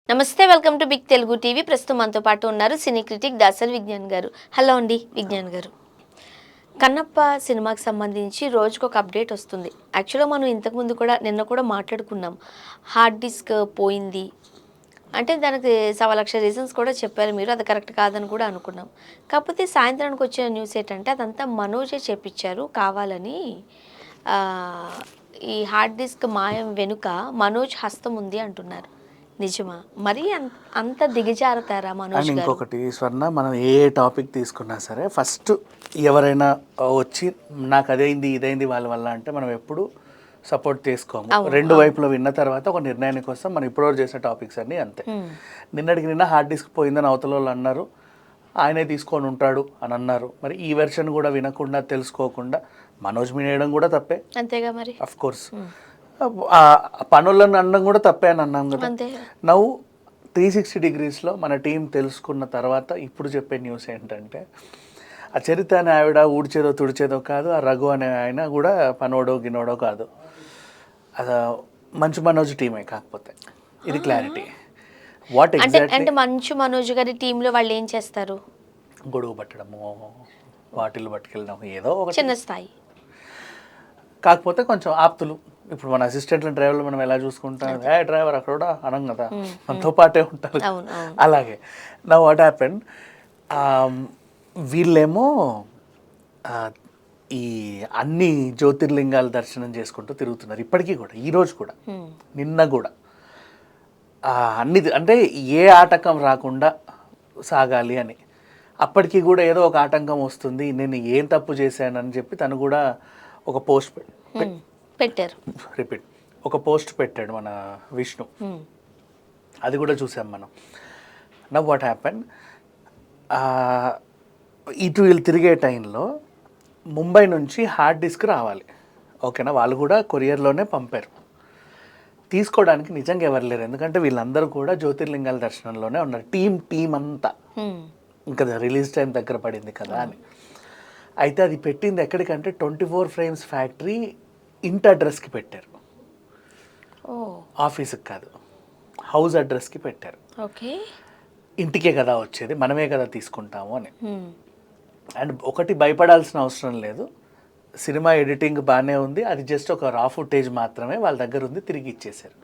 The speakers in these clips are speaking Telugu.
నమస్తే, welcome to big Telugu TV. ప్రస్తుతం మనతో పాటు ఉన్నారు సినీ క్రిటిక్ దాసరి విజ్ఞాన్ గారు. హలో అండి విజ్ఞాన్ గారు. కన్నప్ప సినిమాకి సంబంధించి రోజుకు ఒక అప్డేట్ వస్తుంది. యాక్చువల్గా మనం ఇంతకుముందు కూడా నిన్న కూడా మాట్లాడుకున్నాం. హార్డ్ డిస్క్ పోయింది అంటే దానికి 1,00,000 రీజన్స్ కూడా చెప్పారు మీరు. అది కరెక్ట్ కాదని కూడా అనుకున్నాం. కాకపోతే సాయంత్రానికి వచ్చిన న్యూస్ ఏంటంటే అదంతా మనోజే చేపించారు కావాలని. ఆ, ఈ హార్డ్ డిస్క్ మాయం వెనుక మనోజ్ హస్తం ఉంది అంటున్నారు. నిజమా? మరి అంత దిగజారుతారా మనోజ్ అండ్ గారు? ఇంకొకటి స్వర్ణ, మనం ఏ టాపిక్ తీసుకున్నా సరే ఫస్ట్ ఎవరైనా వచ్చి నాకు అదైంది ఇదైంది వాళ్ళ వల్ల అంటే మనం ఎప్పుడు సపోర్ట్ చేసుకోము. రెండు వైపులో విన్న తర్వాత ఒక నిర్ణయానికి వస్తాం. మనం ఇప్పటివరకు చేసిన టాపిక్స్ అన్నీ అంతే. నిన్నటికి నిన్న హార్డ్ డిస్క్ పోయిందని అవతల వాళ్ళు అన్నారు, ఆయనే తీసుకొని ఉంటాడు అని అన్నారు. మరి ఈ వెర్షన్ కూడా వినకుండా తెలుసుకోకుండా మనోజ్ వినేయడం కూడా తప్పే అంతేగా మరి. అఫ్ కోర్స్ పనులను అనడం కూడా తప్పే అని అన్నాం కదా. నవ్వు 360 డిగ్రీస్లో మన టీం తెలుసుకున్న తర్వాత ఇప్పుడు చెప్పే న్యూస్ ఏంటంటే ఆ చరిత్ర అనే ఆవిడ ఊడ్చేదో తుడిచేదో కాదు, ఆ రఘు అనే ఆయన కూడా పనోడో గినోడో కాదు. అది మంచు మనోజ్ టీమే. కాకపోతే ఇది క్లారిటీ. వాట్ అంటే మంచు మనోజ్ గారి టీంలో వాళ్ళు ఏం చేస్తారు? గొడుగు పట్టడము, బాటిల్ పట్టుకెళ్ళడం, ఏదో ఒక చిన్న స్థాయి. కాకపోతే కొంచెం ఆప్తులు. ఇప్పుడు మన అసిస్టెంట్ల డ్రైవర్లు మనం ఎలా చూసుకుంటాం, ఏ డ్రైవర్ అక్కడ కూడా అనం కదా, మనతో పాటే ఉంటారు. అలాగే నా వాట్ హ్యాపెన్, వీళ్ళేమో ఈ అన్ని జ్యోతిర్లింగాలు దర్శనం చేసుకుంటూ తిరుగుతున్నారు ఇప్పటికీ కూడా, ఈరోజు కూడా, నిన్న కూడా. అన్ని అంటే ఏ ఆటంకం రాకుండా సాగాలి అని. అప్పటికి కూడా ఏదో ఒక ఆటంకం వస్తుంది, నేను ఏం తప్పు చేశానని చెప్పి తను కూడా ఒక పోస్ట్ పెట్టారు. రిపీట్ ఒక పోస్ట్ పెట్టాడు మన విష్ణు. అది కూడా చూసాం మనం. నవ్ వాట్ హ్యాపెన్, ఇటు వీళ్ళు తిరిగే టైంలో ముంబై నుంచి హార్డ్ డిస్క్ రావాలి, ఓకేనా. వాళ్ళు కూడా కొరియర్లోనే పంపారు. తీసుకోవడానికి నిజంగా ఎవరు లేరు, ఎందుకంటే వీళ్ళందరూ కూడా జ్యోతిర్లింగాల దర్శనంలోనే ఉన్నారు. టీం అంతా. ఇంకా రిలీజ్ టైం దగ్గర పడింది కదా అని. అయితే అది పెట్టింది ఎక్కడికంటే 24 ఫ్రేమ్స్ ఫ్యాక్టరీ ఇంటి అడ్రస్కి పెట్టారు, ఆఫీస్కి కాదు, హౌస్ అడ్రస్కి పెట్టారు. ఇంటికే కదా వచ్చేది, మనమే కదా తీసుకుంటాము అని. అండ్ ఒకటి భయపడాల్సిన అవసరం లేదు, సినిమా ఎడిటింగ్ బాగానే ఉంది, అది జస్ట్ ఒక రా ఫుటేజ్ మాత్రమే వాళ్ళ దగ్గర ఉంది, తిరిగి ఇచ్చేసారు.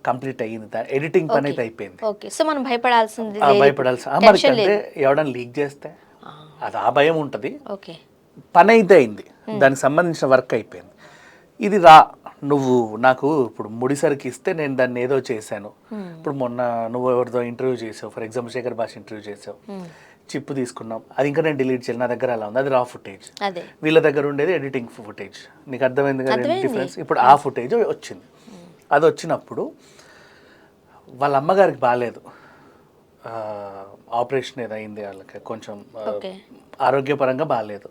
కంప్లీట్ అయ్యింది, ఎడిటింగ్ పని అయితే అయిపోయింది. అంటే ఎవడన్నా లీక్ చేస్తే అది ఆ భయం ఉంటుంది. పని అయితే అయింది, దానికి సంబంధించిన వర్క్ అయిపోయింది. ఇది నువ్వు నాకు ఇప్పుడు ముడిసరికి ఇస్తే నేను దాన్ని ఏదో చేశాను. ఇప్పుడు మొన్న నువ్వు ఎవరిదో ఇంటర్వ్యూ చేసావు, ఫర్ ఎగ్జాంపుల్ శేఖర్ భాష ఇంటర్వ్యూ చేసావు, చిప్పు తీసుకున్నాం, అది ఇంకా నేను డిలీట్ చేయాలి, నా దగ్గర అలా ఉంది, అది రా ఫుటేజ్. వీళ్ళ దగ్గర ఉండేది ఎడిటింగ్ ఫుటేజ్. నీకు అర్థమైంది కదా డిఫరెన్స్. ఇప్పుడు ఆ ఫుటేజ్ వచ్చింది. అది వచ్చినప్పుడు వాళ్ళ అమ్మగారికి బాగాలేదు, ఆపరేషన్ ఏదైంది, వాళ్ళకి కొంచెం ఆరోగ్యపరంగా బాగాలేదు.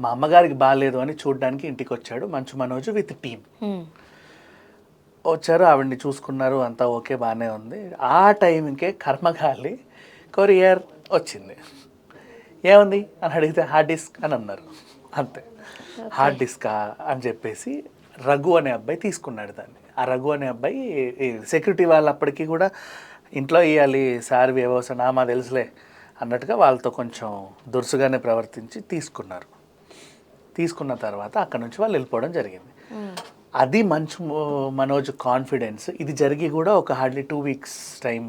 మా అమ్మగారికి బాగాలేదు అని చూడడానికి ఇంటికి వచ్చాడు మంచు మనోజ్ విత్ టీమ్. వచ్చారు, ఆవిడ్ని చూసుకున్నారు, అంతా ఓకే బాగానే ఉంది. ఆ టైంకే కర్మగాలి కొరియర్ వచ్చింది. ఏముంది అని అడిగితే హార్డ్ డిస్క్ అని అన్నారు, అంతే. హార్డ్ డిస్కా అని చెప్పేసి రఘు అనే అబ్బాయి తీసుకున్నాడు దాన్ని. ఆ రఘు అనే అబ్బాయి సెక్యూరిటీ వాళ్ళు అప్పటికి కూడా ఇంట్లో ఇవ్వాలి సార్ వ్యవసాయ మా తెలుసులే అన్నట్టుగా వాళ్ళతో కొంచెం దురుసుగానే ప్రవర్తించి తీసుకున్నారు. తీసుకున్న తర్వాత అక్కడ నుంచి వాళ్ళు వెళ్ళిపోవడం జరిగింది. అది మంచు మనోజ్ కాన్ఫిడెన్స్. ఇది జరిగి కూడా ఒక హార్డ్లీ 2 వీక్స్ టైం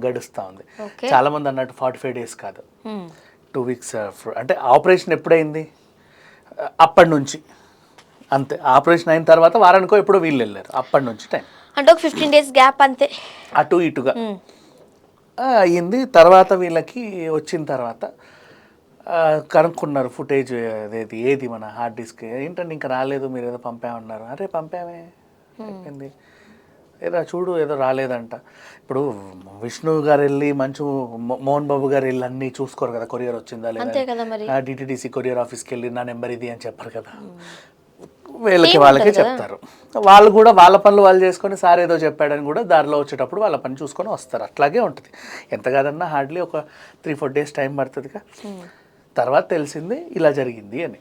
గడుస్తూ ఉంది. చాలామంది అన్నట్టు 45 డేస్ కాదు, 2 వీక్స్. అంటే ఆపరేషన్ ఎప్పుడైంది, అప్పటి నుంచి అంతే. ఆపరేషన్ అయిన తర్వాత వారానికో ఎప్పుడో వీళ్ళు వెళ్ళారు, అప్పటి నుంచి టైం అంటే ఒక 15 డేస్ గ్యాప్ అంతే, అటు ఇటుగా అయ్యింది. తర్వాత వీళ్ళకి వచ్చిన తర్వాత కనుక్కున్నారు ఫుటేజ్ ఏది మన హార్డ్ డిస్క్ ఏంటంటే ఇంకా రాలేదు, మీరు ఏదో పంపామన్నారు. అరే పంపామే, అయిపోయింది, ఏదో చూడు ఏదో రాలేదంట. ఇప్పుడు విష్ణు గారు వెళ్ళి మంచు మోహన్ బాబు గారు వెళ్ళి అన్నీ చూసుకోరు కదా, కొరియర్ వచ్చిందా లేదా, డిటిడిసి కొరియర్ ఆఫీస్కి వెళ్ళి నా నెంబర్ ఇది అని చెప్పరు కదా, వాళ్ళకే చెప్తారు. వాళ్ళు కూడా వాళ్ళ పనులు వాళ్ళు చేసుకొని సార్ ఏదో చెప్పాడని కూడా దారిలో వచ్చేటప్పుడు వాళ్ళ పని చూసుకొని వస్తారు. అట్లాగే ఉంటుంది. ఎంత కాదన్నా హార్డ్లీ ఒక 3-4 డేస్ టైం పడుతుందిగా. తర్వాత తెలిసింది ఇలా జరిగింది అని.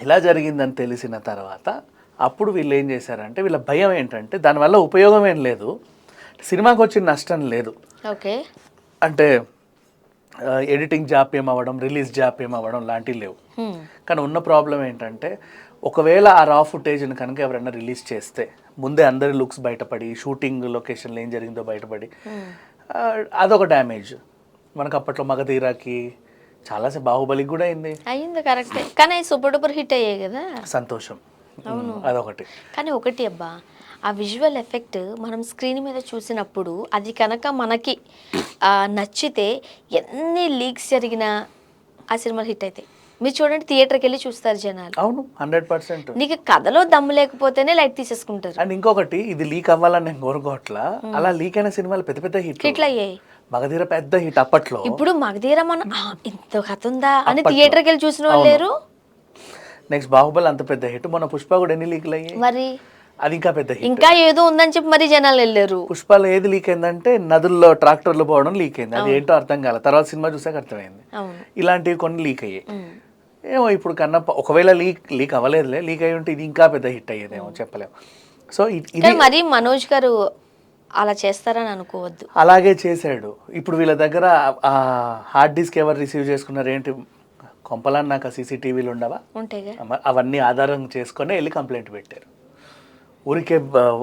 ఇలా జరిగిందని తెలిసిన తర్వాత అప్పుడు వీళ్ళు ఏం చేశారంటే, వీళ్ళ భయం ఏంటంటే దానివల్ల ఉపయోగం ఏం లేదు, సినిమాకి వచ్చిన నష్టం లేదు. ఓకే. అంటే ఎడిటింగ్ జాప్యం అవ్వడం, రిలీజ్ జాప్యం అవ్వడం లాంటివి లేవు. కానీ ఉన్న ప్రాబ్లం ఏంటంటే ఒకవేళ ఆ రా ఫుటేజ్ని కనుక ఎవరైనా రిలీజ్ చేస్తే ముందే అందరి లుక్స్ బయటపడి, షూటింగ్ లొకేషన్లో ఏం జరిగిందో బయటపడి, అదొక డ్యామేజ్. మనకు అప్పట్లో మగధీరాకి చాలాసేపు, బాహుబలికి కూడా అయింది కరెక్టే. కానీ సూపర్ డూపర్ హిట్ అయ్యాయి కదా. సంతోషం. అదొకటి. కానీ ఒకటి అబ్బా, ఆ విజువల్ ఎఫెక్ట్ మనం స్క్రీన్ మీద చూసినప్పుడు అది కనుక మనకి నచ్చితే ఎన్ని లీక్స్ జరిగినా ఆ సినిమాలు హిట్ అవుతాయి. మీరు చూడండి, థియేటర్కి వెళ్ళి చూస్తారు జనాలు. అవును, 100%. నీకు కథలో దమ్ము లేకపోతేనే లైట్ తీసేసుకుంటారు. అండ్ ఇంకొకటి, ఇది లీక్ అవ్వాలని నేను కోరుకోవట్లా, అలా లీక్ అయిన సినిమాలు పెద్ద పెద్ద హిట్లు అయ్యాయి. మగధీర పెద్ద హిట్ అప్పట్లో. ఇప్పుడు మగధీర మన ఇంత కథ ఉందా అని థియేటర్కి వెళ్ళి చూసిన వాళ్ళు లేరు. నెక్స్ట్ బాహుబలి అంత పెద్ద హిట్. మన పుష్ప కూడా ఎన్ని లీక్లు అయ్యాయి, మరి అది ఇంకా పెద్ద హిట్. ఇంకా ఏదో ఉందని చెప్పి మరి జనాలు వెళ్ళారు. పుష్పలో ఏది లీక్ అయిందంటే నదుల్లో ట్రాక్టర్లు పోవడం లీక్ అయింది. అది ఏంటో అర్థం కాల, తర్వాత సినిమా చూసాక అర్థమైంది. ఇలాంటివి కొన్ని లీక్ అయ్యాయి. ఏమో ఇప్పుడు కన్నప్ప ఒకవేళ లీక్ అవ్వలేదులే, లీక్ అయ్యి ఉంటే ఇది ఇంకా పెద్ద హిట్ అయ్యేదేమో, చెప్పలేము. సో ఇది మరి మనోజ్ గారు అలా చేస్తారని అనుకోవద్దు. అలాగే చేశాడు. ఇప్పుడు వీళ్ళ దగ్గర ఆ హార్డ్ డిస్క్ ఎవరు రిసీవ్ చేసుకున్నారు ఏంటి, కొంపలని నాకు ఆ సీసీటీవీలు ఉండవా, ఉంటాయిగా. అవన్నీ ఆధారం చేసుకొని వెళ్ళి కంప్లైంట్ పెట్టారు. ఊరికే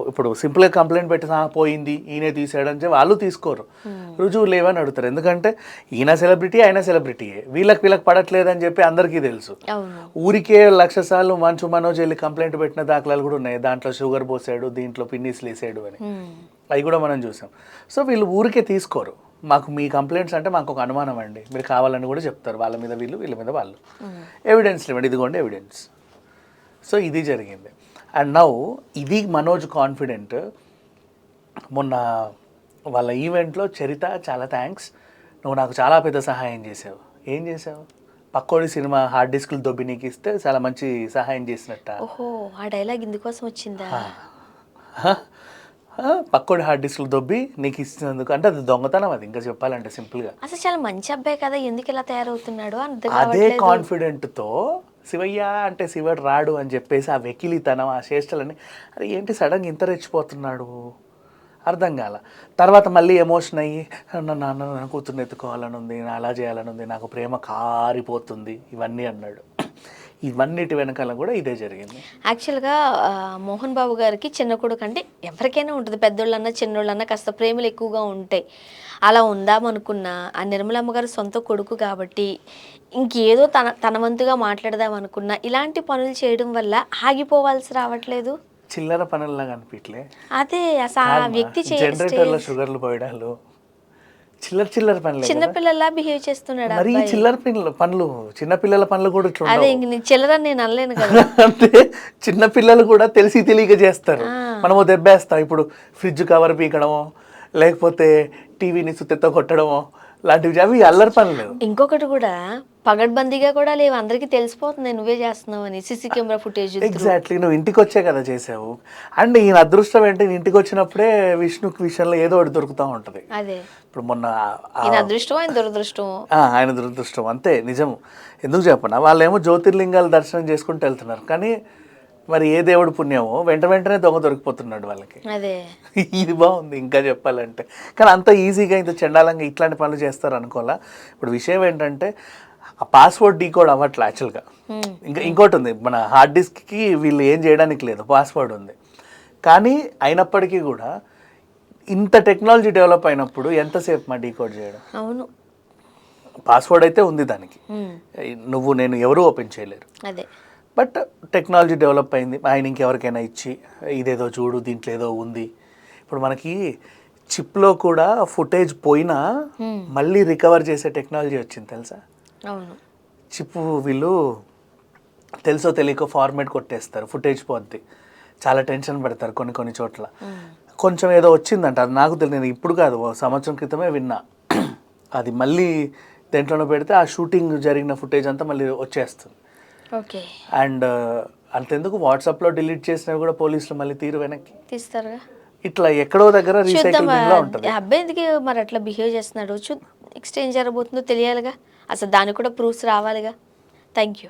ఇప్పుడు సింపుల్గా కంప్లైంట్ పెట్టి పోయింది ఈయనే తీసాడని చెప్పి వాళ్ళు తీసుకోరు, రుజువు లేవని అడుగుతారు. ఎందుకంటే ఈయన సెలబ్రిటీ, ఆయన సెలబ్రిటీయే, వీళ్ళకి పడట్లేదని చెప్పి అందరికీ తెలుసు. ఊరికే 1,00,000 సార్లు మంచు మనోజ్ వెళ్ళి కంప్లైంట్ పెట్టిన దాఖలాలు కూడా ఉన్నాయి. దాంట్లో షుగర్ పోసాడు, దీంట్లో పిన్నీస్లు వేసాడు అని, అవి కూడా మనం చూసాం. సో వీళ్ళు ఊరికే తీసుకోరు. మాకు మీ కంప్లైంట్స్ అంటే మాకు ఒక అనుమానం అండి, మీరు కావాలని కూడా చెప్తారు. వాళ్ళ మీద వీళ్ళు, వీళ్ళ మీద వాళ్ళు, ఎవిడెన్స్ లేవండి, ఇదిగోండి ఎవిడెన్స్. సో ఇది జరిగింది. అండ్ నౌ ఇది మనోజ్ కాన్ఫిడెంట్. మొన్న వాళ్ళ ఈవెంట్లో చరిత, చాలా థ్యాంక్స్, నువ్వు నాకు చాలా పెద్ద సహాయం చేసావు. ఏం చేసావు? పక్కోడి సినిమా హార్డ్ డిస్క్లు దొబ్బి నీకు ఇస్తే చాలా మంచి సహాయం చేసినట్ట. ఓహో, ఆ డైలాగ్ ఇందుకోసం వచ్చిందా? పక్కోడి హార్డ్ డిస్క్లు దొబ్బి నీకు ఇచ్చినందుకు అంటే అది దొంగతనం. అది ఇంకా చెప్పాలంటే సింపుల్గా అసలు చాలా మంచి అబ్బాయి కదా, ఎందుకు ఇలా తయారవుతున్నాడు అదే కాన్ఫిడెంట్తో శివయ్య అంటే శివుడు రాడు అని చెప్పేసి ఆ వెకిలితనం, ఆ చేష్టలని, అరే ఏంటి సడన్గా ఇంత రెచ్చిపోతున్నాడు అర్థం కాల. తర్వాత మళ్ళీ ఎమోషన్ అయ్యి నా కూతుర్ని ఎత్తుకోవాలని ఉంది, అలా చేయాలని ఉంది, నాకు ప్రేమ కారిపోతుంది, ఇవన్నీ అన్నాడు. ఇవన్నిటి వెనకాల కూడా ఇదే జరిగింది. యాక్చువల్గా మోహన్ బాబు గారికి చిన్న కొడుకు అంటే ఎవరికైనా ఉంటుంది, పెద్దోళ్ళన్నా చిన్నోళ్ళన్నా కాస్త ప్రేమలు ఎక్కువగా ఉంటాయి. అలా ఉందామనుకున్నా ఆ నిర్మలమ్మ గారు సొంత కొడుకు కాబట్టి ఇంకేదో తన వంతుగా మాట్లాడదామనుకున్నా ఇలాంటి పనులు చేయడం వల్ల ఆగిపోవాల్సి రావట్లేదు. చిల్లర పనుల్లాగా అనిపించలే. అదే అసలు ఆ వ్యక్తి జనరేటర్లో షుగర్లు పోయడాలు చిల్లర పనులు, చిన్నపిల్లలా బిహేవ్ చేస్తున్నాడు. మరి చిల్లర పనులు, చిన్నపిల్లల పనులు కూడా ఇట్లా అదే చిల్లర నేను అనలేను కదా. అంటే చిన్నపిల్లలు కూడా తెలియక చేస్తారు. మనము దెబ్బేస్తాం. ఇప్పుడు ఫ్రిడ్జ్ కవర్ పీకడమో లేకపోతే టీవీని సుత్తెత్తో కొట్టడమో లాంటివి, అవి అల్లరి పనులు. ఇంకొకటి కూడా పగడ్బందీగా కూడా లేవు, అందరికీ తెలిసిపోతుంది నువ్వే చేస్తున్నావు అని, సీసీ కెమెరా ఫుటేజ్. ఎగ్జాక్ట్లీ, నువ్వు ఇంటికి వచ్చే కదా చేసావు. అండ్ ఈయన అదృష్టం ఏంటి, ఇంటికి వచ్చినప్పుడే విష్ణుకి విషయంలో ఏదో ఒకటి దొరుకుతూ ఉంటుంది. అదే ఇప్పుడు మొన్న అదృష్టం, ఆయన దురదృష్టం. ఆయన దురదృష్టం అంతే, నిజం. ఎందుకు చెప్పనా, వాళ్ళేమో జ్యోతిర్లింగాలు దర్శనం చేసుకుంటూ వెళ్తున్నారు, కానీ మరి ఏ దేవుడు పుణ్యమో వెంటనే దొంగ దొరికిపోతున్నాడు వాళ్ళకి. అదే ఇది బాగుంది ఇంకా చెప్పాలంటే. కానీ అంత ఈజీగా ఇంత చండాలంగా ఇట్లాంటి పనులు చేస్తారు అనుకోవాలా. ఇప్పుడు విషయం ఏంటంటే ఆ పాస్వర్డ్ డీకోడ్ అవ్వట్లే యాక్చువల్గా. ఇంకోటి ఉంది, మన హార్డ్ డిస్క్కి వీళ్ళు ఏం చేయడానికి లేదు, పాస్వర్డ్ ఉంది. కానీ అయినప్పటికీ కూడా ఇంత టెక్నాలజీ డెవలప్ అయినప్పుడు ఎంతసేపు మా డీకోడ్ చేయడం. అవును, పాస్వర్డ్ అయితే ఉంది దానికి, నేను ఎవరు ఓపెన్ చేయలేరు. అదే బట్ టెక్నాలజీ డెవలప్ అయింది, ఆయన ఇంకెవరికైనా ఇచ్చి ఇదేదో చూడు దీంట్లో ఏదో ఉంది. ఇప్పుడు మనకి చిప్లో కూడా ఫుటేజ్ పోయినా మళ్ళీ రికవర్ చేసే టెక్నాలజీ వచ్చింది తెలుసా. అవును, చిప్ వీళ్ళు తెలుసో తెలియకో ఫార్మేట్ కొట్టేస్తారు, ఫుటేజ్ పోద్ది, చాలా టెన్షన్ పడతారు కొన్ని చోట్ల. కొంచెం ఏదో వచ్చిందంట, అది నాకు తెలియదు, ఇప్పుడు కాదు, సంవత్సరం క్రితమే విన్నా. అది మళ్ళీ దేంట్లోనో పెడితే ఆ షూటింగ్ జరిగిన ఫుటేజ్ అంతా మళ్ళీ వచ్చేస్తుంది. ఓకే. అండ్ అంతెందుకు వాట్సాప్లో డిలీట్ చేసినవి కూడా పోలీసులు మళ్ళీ వెనక్కి తీస్తారుగా. ఇట్లా ఎక్కడో దగ్గర రీసైక్లింగ్ లా ఉంటుంది. అబ్బాయి ఎందుకు మరి అట్లా బిహేవ్ చేస్తున్నాడు, నెక్స్ట్ ఏం జరగబోతుందో తెలియాలిగా, అసలు దానికి కూడా ప్రూఫ్స్ రావాలిగా. Thank you.